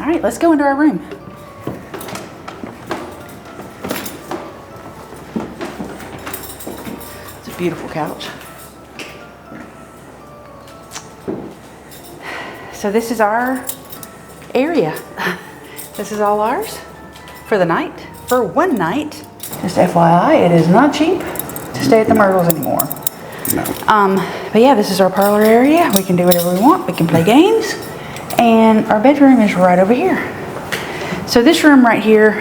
All right, let's go into our room. It's a beautiful couch. So this is our area. This is all ours for the night, for one night. Just FYI, it is not cheap to stay at the Myrtles anymore. No. But yeah, this is our parlor area. We can do whatever we want. We can play games. And our bedroom is right over here. So this room right here,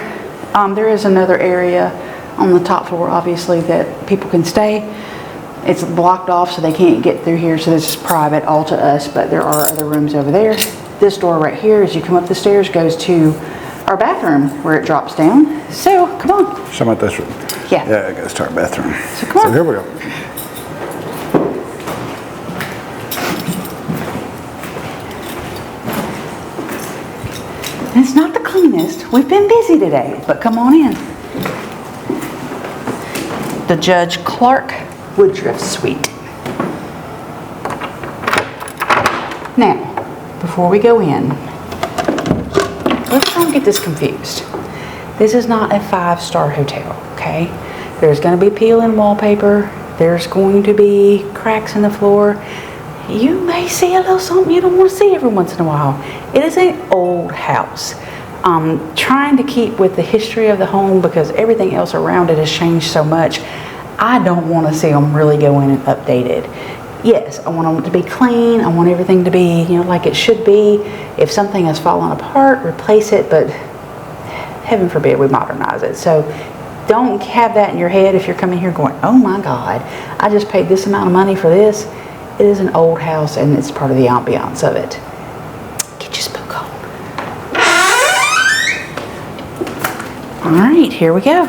there is another area on the top floor, obviously, that people can stay. It's blocked off so they can't get through here, so this is private all to us, but there are other rooms over there. This door right here, as you come up the stairs, goes to our bathroom where it drops down. So, come on. Show about this room. Yeah. Yeah, it goes to our bathroom. So, come on. So here we go. It's not the cleanest. We've been busy today, but come on in. The Judge Clark Woodruff Suite. Now, before we go in, let's don't get this confused. This is not a 5-star hotel, okay? There's going to be peeling wallpaper. There's going to be cracks in the floor. You may see a little something you don't want to see every once in a while. It is an old house. Trying to keep with the history of the home because everything else around it has changed so much. I don't want to see them really go in and update it. Yes, I want them to be clean. I want everything to be, like it should be. If something has fallen apart, replace it, but heaven forbid we modernize it. So don't have that in your head if you're coming here going, oh my God, I just paid this amount of money for this. It is an old house and it's part of the ambiance of it. Get your spook on. All right, here we go.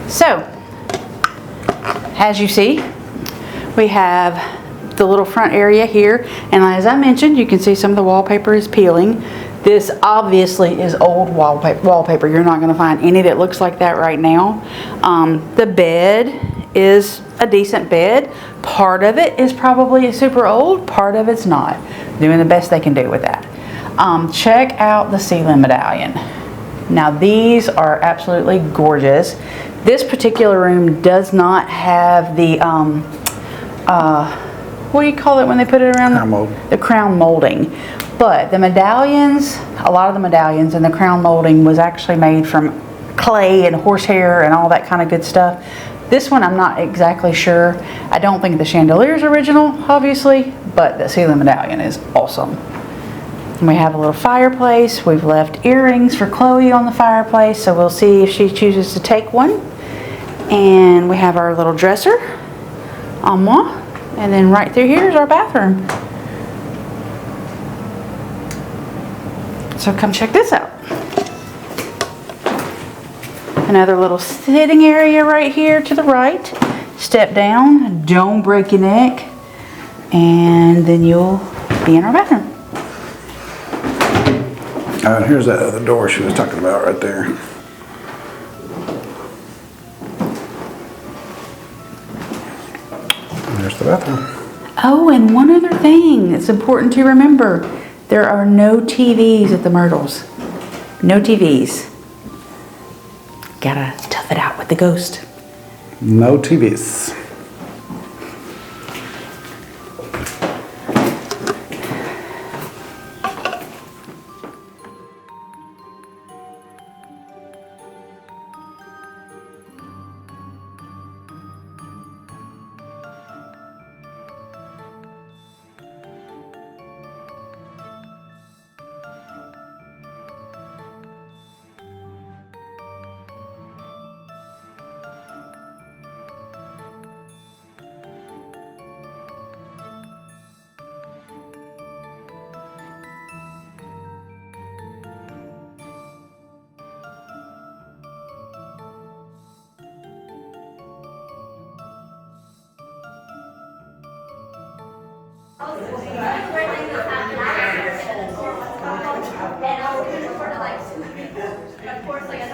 So, as you see, we have the little front area here, and as I mentioned, you can see some of the wallpaper is peeling. This obviously is old wallpaper. You're not going to find any that looks like that right now. The bed is a decent bed. Part of it is probably super old, part of it's not. Doing the best they can do with that. Check out the ceiling medallion. Now these are absolutely gorgeous. This particular room does not have the what do you call it when they put it around? Crown mold. The crown molding. But the medallions, a lot of the medallions and the crown molding was actually made from clay and horsehair and all that kind of good stuff. This one I'm not exactly sure. I don't think the chandelier is original, obviously, but the ceiling medallion is awesome. And we have a little fireplace. We've left earrings for Chloe on the fireplace, so we'll see if she chooses to take one. And we have our little dresser, en moi. And then right through here is our bathroom. So come check this out. Another little sitting area right here to the right. Step down, don't break your neck, and then you'll be in our bathroom. And here's that other door she was talking about right there. And there's the bathroom. Oh, and one other thing that's important to remember. There are no TVs at the Myrtles. No TVs. Gotta tough it out with the ghost. No TVs. And I'll course, like I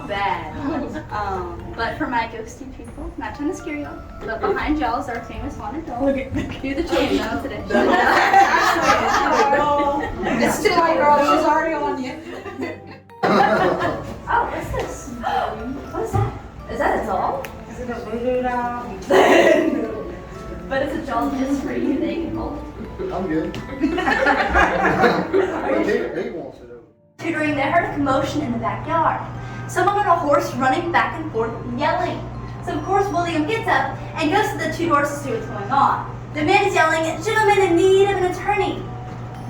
bad. But for my ghosty people, not trying to scare y'all, but behind y'all is our famous haunted doll. Look at you, the children know today. It's too late, girl. She's already on you. Oh, what's this? What is that? Is that a doll? Is it a voodoo doll? But it's a doll just for you. They can hold. I'm good. He wants it over. Tutoring, they heard a commotion in the backyard. Someone on a horse running back and forth and yelling. So of course William gets up and goes to the two doors to see what's going on. The man is yelling, "Gentlemen in need of an attorney."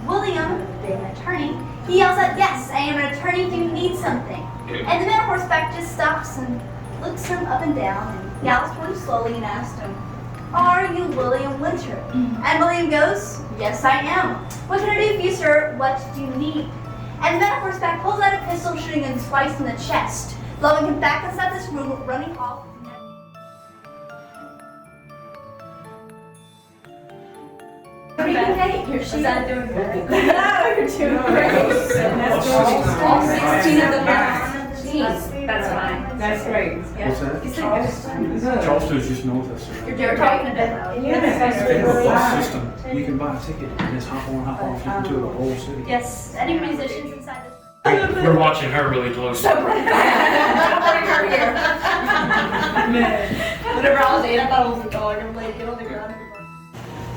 William, being an attorney, he yells out, "Yes, I am an attorney. Do you need something?" And the man on horseback just stops and looks him up and down and gallops toward him slowly and asks him, "Are you William Winter?" And William goes, "Yes, I am. What can I do for you, sir? What do you need?" And the man on horseback pulls out a pistol, shooting him twice in the chest, blowing him back inside this room, running off. You're she's not doing good. No, you're doing great. All 16 of them are. Jeez, that's fine. That's great. What's that? You said Charleston's just north of us. you're talking a bit loud. They have a bus system. You can buy a ticket and it's hop on, hop off. You can tour the whole city. Yes, any musicians inside this? We're watching her really closely. Don't bring her here. Whenever I was 8, I thought it was a dog. I'm like, get on the ground.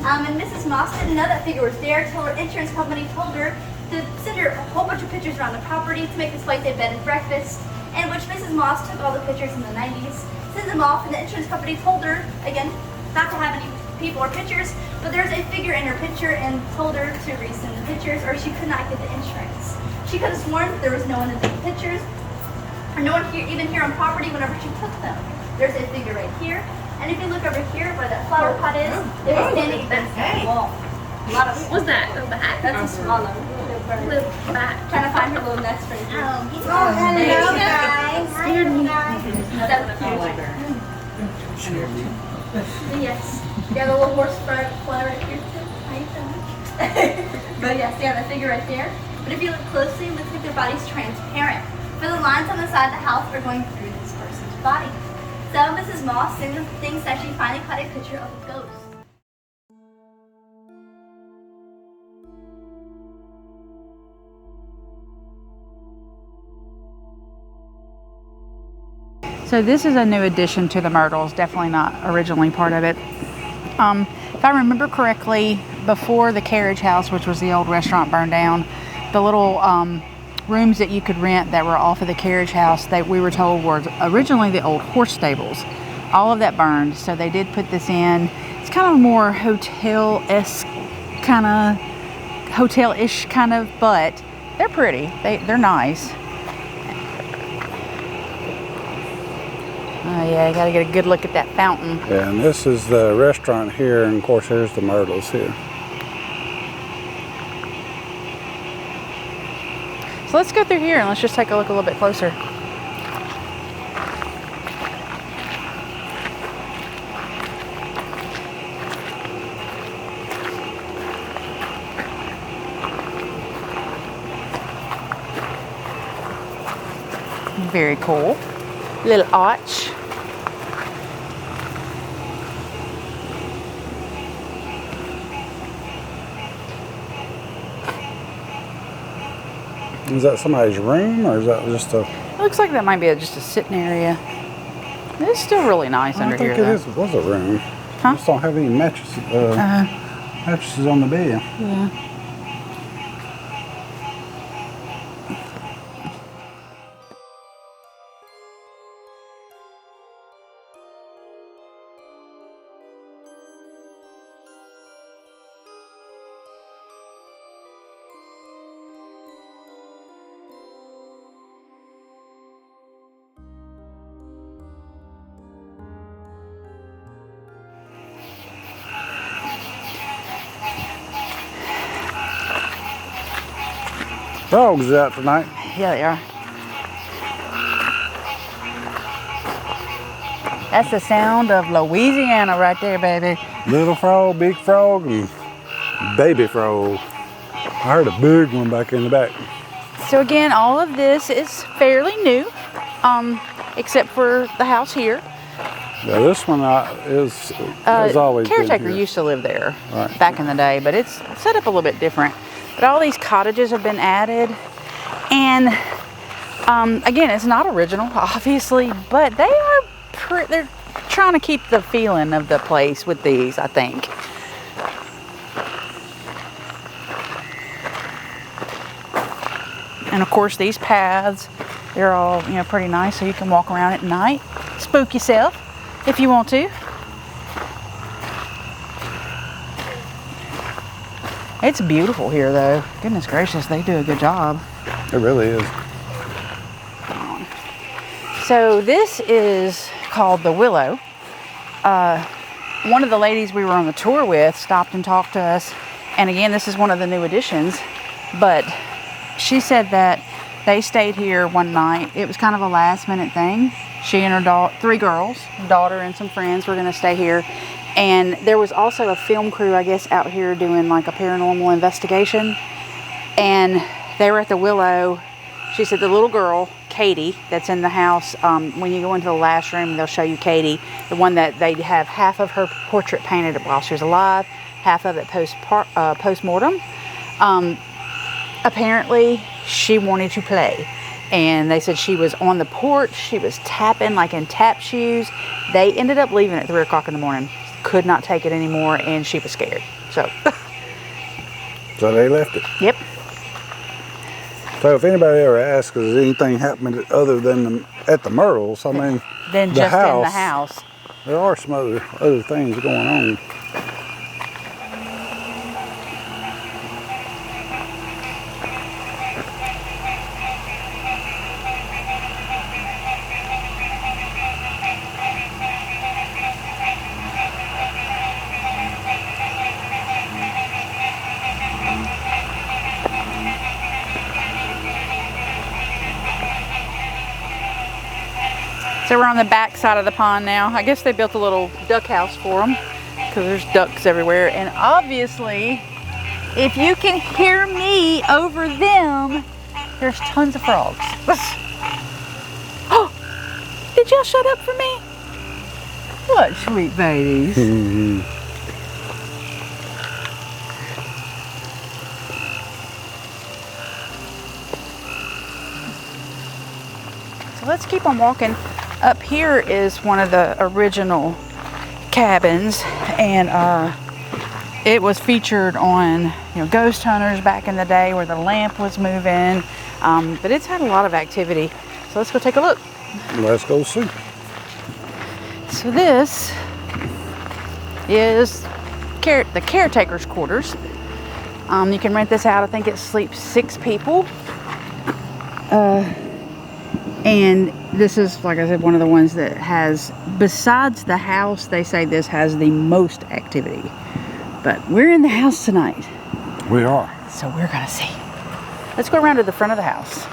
And Mrs. Moss didn't know that figure was there till her insurance company told her to send her a whole bunch of pictures around the property to make this like their bed and breakfast, in which Mrs. Moss took all the pictures in the 90s, sent them off, and the insurance company told her, again, not to have any people or pictures, but there's a figure in her picture and told her to resend the pictures or she could not get the insurance. She could have sworn that there was no one that took the pictures, or no one here, even here on property whenever she took them. There's a figure right here, and if you look over here where that flower pot is, it was standing against the wall. A lot of What's that? The back? that's a swallow. The back. Trying to find her little nest right here. Oh, hello, guys. Scared me. Yes. You have a little horse fly right here too. How you doing? But yes, you have that figure right there. But if you look closely, it looks like their body's transparent. For the lines on the side of the house are going through this person's body. So Mrs. Moss thinks that she finally caught a picture of a ghost. So this is a new addition to the Myrtles, definitely not originally part of it. If I remember correctly, before the carriage house, which was the old restaurant, burned down, the little rooms that you could rent that were off of the carriage house that we were told were originally the old horse stables. All of that burned, so they did put this in. It's kind of more hotel-esque, hotel-ish kind of, but they're pretty. They're nice. Oh yeah, you gotta get a good look at that fountain. Yeah, and this is the restaurant here, and of course here's the Myrtles here. So let's go through here and let's just take a look a little bit closer. Very cool. Little arch. Is that somebody's room, or is that just a... Looks like that might be just a sitting area. It's still really nice under I think here though. it was a room. Huh? Just don't have any mattresses, mattresses on the bed. Yeah. Frogs out tonight. Yeah, they are. That's the sound of Louisiana right there, baby. Little frog, big frog, and baby frog. I heard a big one back in the back. So again, all of this is fairly new, except for the house here. Yeah, this one is has always Caretaker been here. used to live there Right. back in the day, but it's set up a little bit different. But all these cottages have been added, and again, it's not original, obviously, but they're trying to keep the feeling of the place with these, I think. And of course, these paths, they're all, pretty nice, so you can walk around at night, spook yourself if you want to. It's beautiful here, though. Goodness gracious, they do a good job. It really is. So this is called the Willow. One of the ladies we were on the tour with stopped and talked to us. And again, this is one of the new additions. But she said that they stayed here one night. It was kind of a last minute thing. She and her three girls, daughter and some friends, were going to stay here. And there was also a film crew, I guess, out here doing like a paranormal investigation. And they were at the Willow. She said the little girl, Katie, that's in the house, when you go into the last room, they'll show you Katie, the one that they have half of her portrait painted while she was alive, half of it post-mortem. Apparently, she wanted to play. And they said she was on the porch, she was tapping like in tap shoes. They ended up leaving at 3 o'clock in the morning. Could not take it anymore, and she was scared. So they left it. Yep. So if anybody ever asks, has anything happened other than at the Myrtles, I mean, Then just in the house. There are some other things going on. So we're on the back side of the pond now. I guess they built a little duck house for them because there's ducks everywhere. And obviously, if you can hear me over them, there's tons of frogs. Oh, did y'all shut up for me? What sweet babies. So let's keep on walking. Up here is one of the original cabins, and it was featured on Ghost Hunters back in the day where the lamp was moving, but it's had a lot of activity. So let's go take a look. Let's go see. So this is the caretaker's quarters. You can rent this out. I think it sleeps 6 people. And this is, like I said, one of the ones that has, besides the house, they say this has the most activity. But we're in the house tonight. We are. So we're gonna see. Let's go around to the front of the house.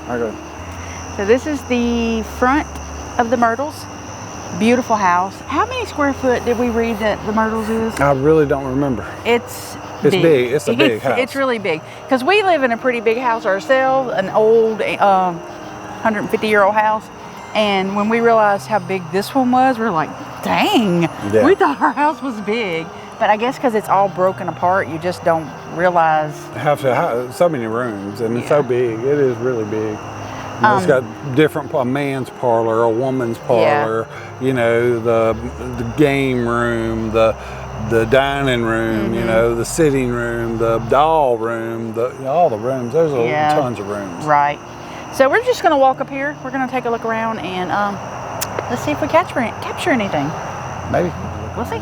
Okay. So this is the front of the Myrtles. Beautiful house. How many square foot did we read that the Myrtles is? I really don't remember. It's big. It's a big house. It's really big. Because we live in a pretty big house ourselves, an old 150-year-old house. And when we realized how big this one was, we were like, dang, Yeah. we thought our house was big. But I guess because it's all broken apart, you just don't realize. So many rooms, and it's so big. It is really big. And it's got a man's parlor, a woman's parlor, the game room, the dining room, the sitting room, the doll room, all the rooms. There's tons of rooms. Right. So we're just going to walk up here. We're going to take a look around and let's see if we capture anything. Maybe. We'll see.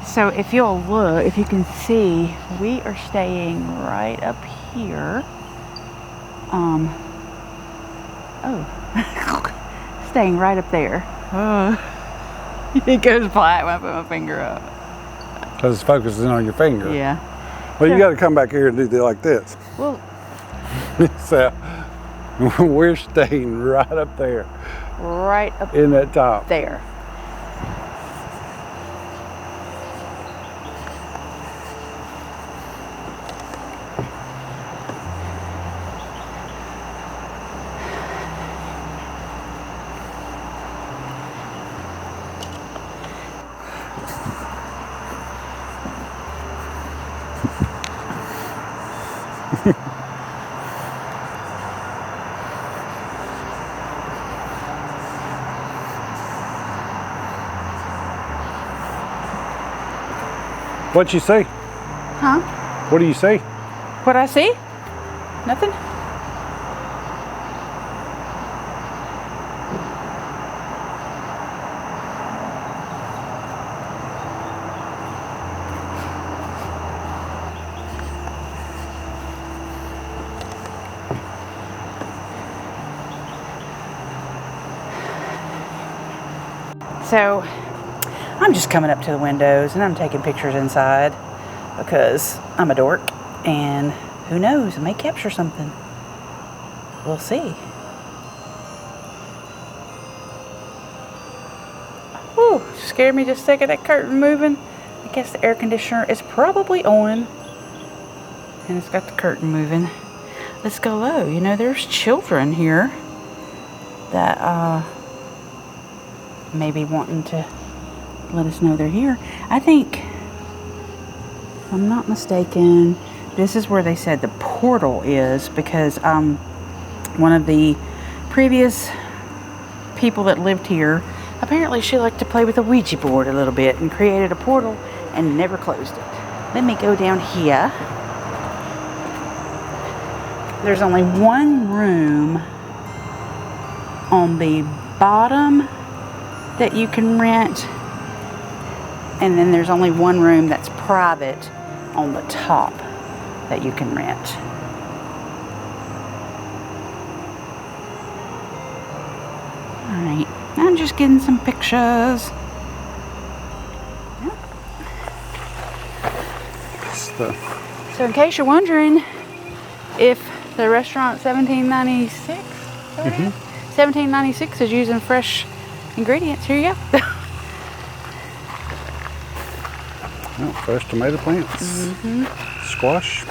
So if you'll look, if you can see, we are staying right up here. Oh, Staying right up there. It goes black when I put my finger up. Because it's focusing on your finger. Yeah. Well, you got to come back here and do it like this. Well, So we're staying right up there right up in that top. there. What you see? Huh? What do you see? What I see? Nothing. So I'm just coming up to the windows and I'm taking pictures inside because I'm a dork and who knows, I may capture something. We'll see. Whew, scared me just a second, that curtain moving. I guess the air conditioner is probably on and it's got the curtain moving. Let's go low. You know, there's children here that may be wanting to let us know they're here. I think, if I'm not mistaken, this is where they said the portal is because one of the previous people that lived here, apparently she liked to play with a Ouija board a little bit and created a portal and never closed it. Let me go down here. There's only one room on the bottom that you can rent, and then there's only one room that's private on the top that you can rent. Alright, I'm just getting some pictures. So in case you're wondering if the restaurant 1796 1796 is using fresh ingredients, here you go. Oh, fresh tomato plants. Squash.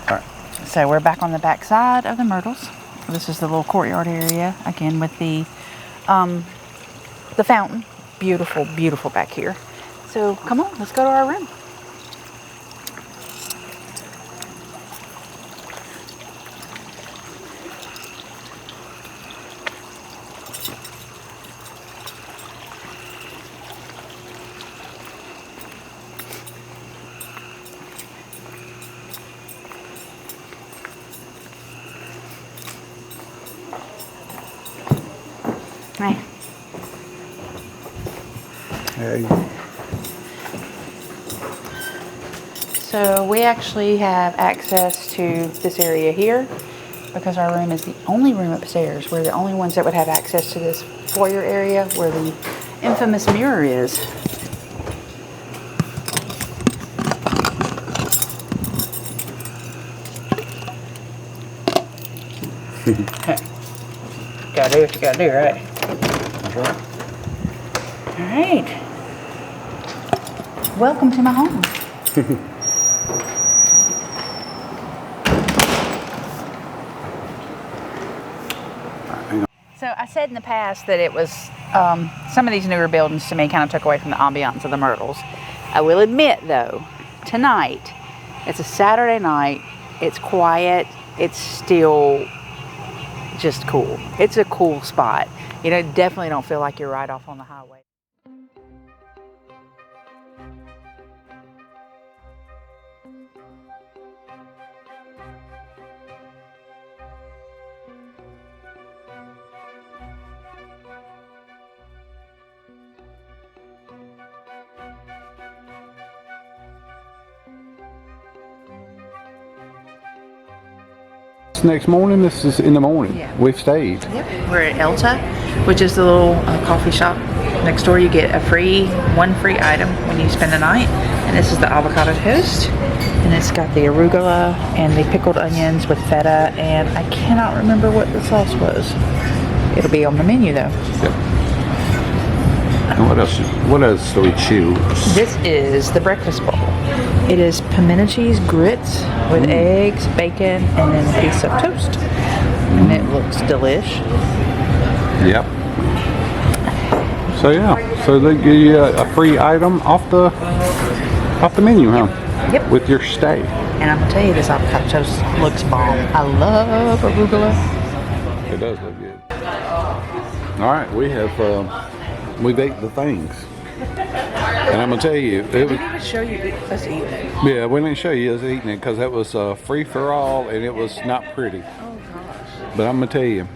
Alright, so we're back on the back side of the Myrtles. This is the little courtyard area, again with the fountain. Beautiful, beautiful back here. So come on, let's go to our room. Hi. Hey. So we actually have access to this area here because our room is the only room upstairs. We're the only ones that would have access to this foyer area where the infamous mirror is. Gotta do what you gotta do, right? All right. Welcome to my home. So I said in the past that it was some of these newer buildings to me kind of took away from the ambiance of the Myrtles. I will admit though, tonight, it's a Saturday night, it's quiet, it's still just cool. It's a cool spot. You know, definitely don't feel like you're right off on the highway. this next morning? This is in the morning. Yeah. We've stayed. Yep. We're at Elta, which is the little coffee shop next door. You get one free item when you spend the night. And this is the avocado toast. And it's got the arugula and the pickled onions with feta. And I cannot remember what the sauce was. It'll be on the menu though. Yep. And what else do we choose? This is the breakfast bowl. It is pimento cheese grits with eggs, bacon, and then a piece of toast. And it looks delish. Yep. So yeah, so they give you a free item off the menu, huh? Yep. With your stay. And I'm gonna tell you, this avocado toast looks bomb. I love arugula. It does look good. All right, we've ate the things, and I'm gonna tell you, it was. Didn't even show you us eating it. Yeah, we didn't show you us eating it because that was free for all, and it was not pretty. Oh gosh. But I'm gonna tell you,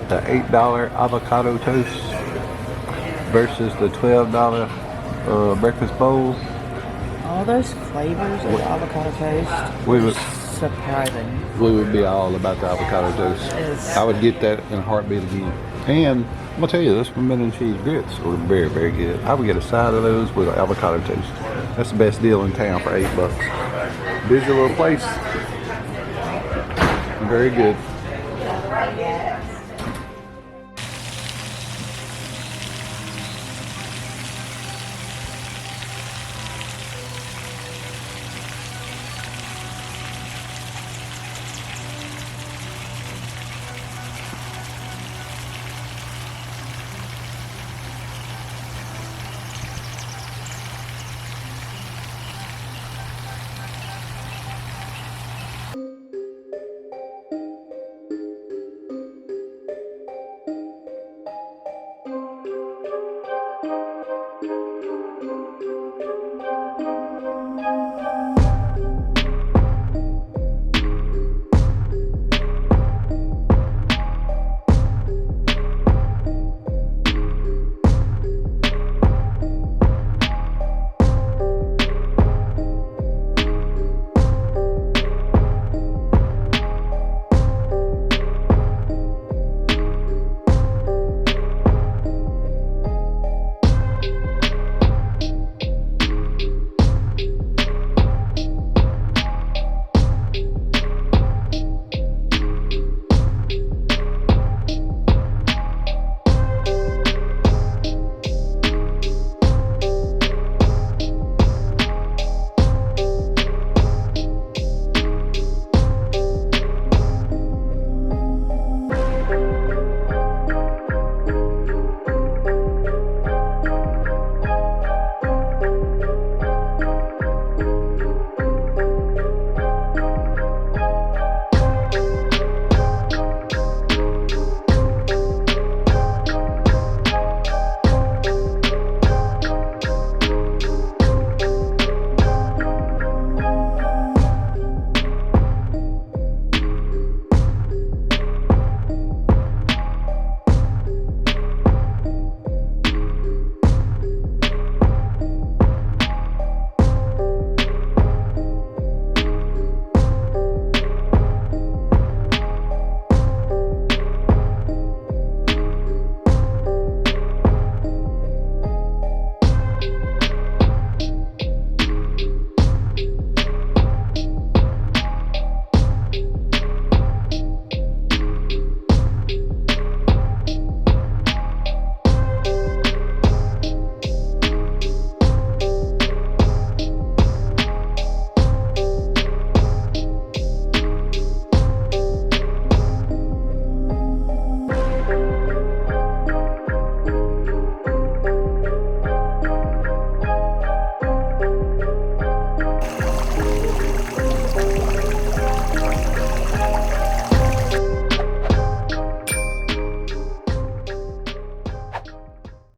the $8 avocado toast versus the $12 breakfast bowl. All those flavors of the avocado toast. We would Surprising. be all about the avocado toast. Yes. I would get that in a heartbeat again. And I'm gonna tell you, those pimento and cheese grits were very, very good. I would get a side of those with avocado toast. That's the best deal in town for $8. Busy little place. Very good.